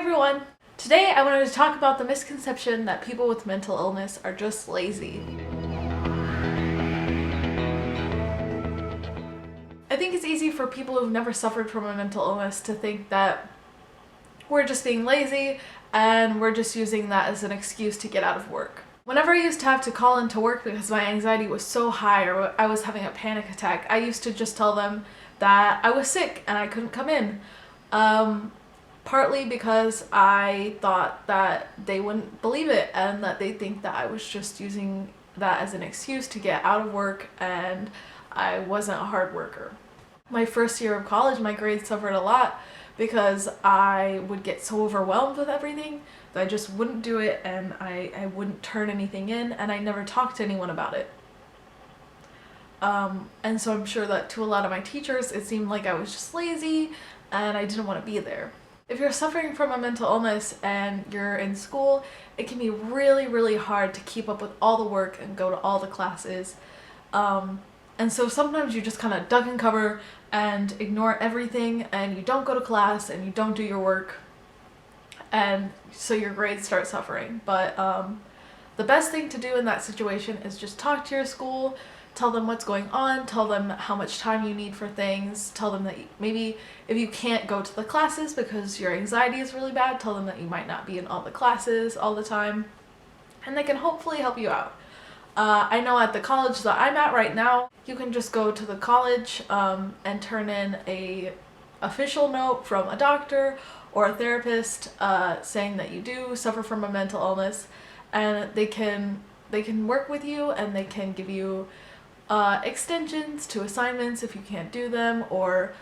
everyone! Today I wanted to talk about the misconception that people with mental illness are just lazy. I think it's easy for people who've never suffered from a mental illness to think that we're just being lazy and we're just using that as an excuse to get out of work. Whenever I used to have to call into work because my anxiety was so high or I was having a panic attack, I used to just tell them that I was sick and I couldn't come in. Partly because I thought that they wouldn't believe it and that they think that I was just using that as an excuse to get out of work and I wasn't a hard worker. My first year of college, my grades suffered a lot because I would get so overwhelmed with everything that I just wouldn't do it and I wouldn't turn anything in and I never talked to anyone about it. And so I'm sure that to a lot of my teachers it seemed like I was just lazy and I didn't want to be there. If you're suffering from a mental illness and you're in school, it can be really hard to keep up with all the work and go to all the classes. And so sometimes you just kind of duck and cover and ignore everything and you don't go to class and you don't do your work, and so your grades start suffering. But the best thing to do in that situation is just talk to your school, tell them what's going on, tell them how much time you need for things, tell them that maybe if you can't go to the classes because your anxiety is really bad, tell them that you might not be in all the classes all the time, and they can hopefully help you out. I know at the college that I'm at right now, you can just go to the college and turn in a official note from a doctor or a therapist saying that you do suffer from a mental illness, and they can work with you and they can give you extensions to assignments if you can't do them, or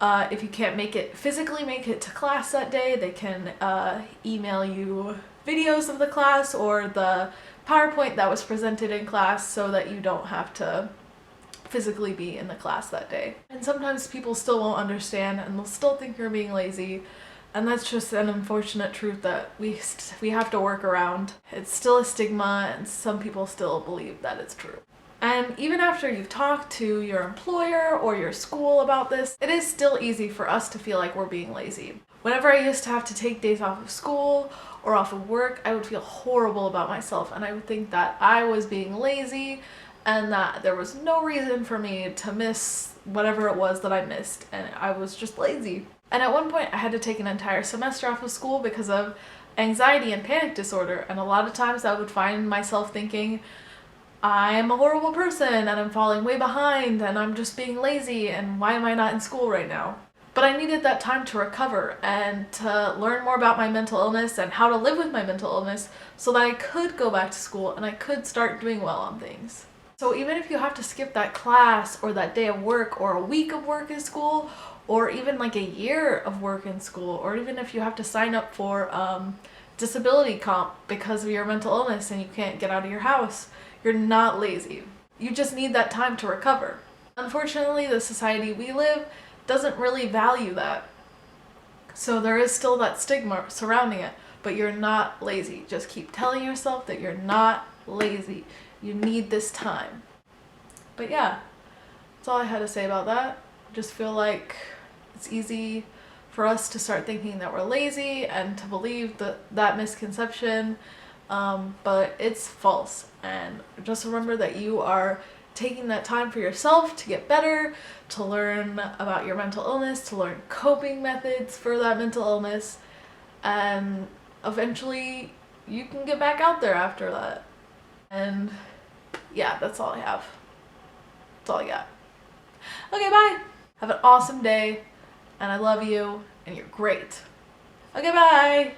if you can't physically make it to class that day, they can email you videos of the class or the PowerPoint that was presented in class so that you don't have to physically be in the class that day. And sometimes people still won't understand and they'll still think you're being lazy, and that's just an unfortunate truth that we have to work around. It's still a stigma and some people still believe that it's true. And even after you've talked to your employer or your school about this, it is still easy for us to feel like we're being lazy. Whenever I used to have to take days off of school or off of work, I would feel horrible about myself and I would think that I was being lazy and that there was no reason for me to miss whatever it was that I missed, and I was just lazy. And at one point I had to take an entire semester off of school because of anxiety and panic disorder, and a lot of times I would find myself thinking, I'm a horrible person and I'm falling way behind and I'm just being lazy and why am I not in school right now? But I needed that time to recover and to learn more about my mental illness and how to live with my mental illness so that I could go back to school and I could start doing well on things. So even if you have to skip that class or that day of work or a week of work in school or even like a year of work in school, or even if you have to sign up for disability comp because of your mental illness and you can't get out of your house, you're not lazy. You just need that time to recover. Unfortunately, the society we live doesn't really value that. So there is still that stigma surrounding it, but you're not lazy. Just keep telling yourself that you're not lazy. You need this time. But yeah, that's all I had to say about that. Just feel like it's easy for us to start thinking that we're lazy and to believe that misconception. But it's false, and just remember that you are taking that time for yourself to get better, to learn about your mental illness, to learn coping methods for that mental illness, and eventually you can get back out there after that. And yeah, that's all I have. That's all I got. Okay, bye! Have an awesome day, and I love you, and you're great. Okay, bye!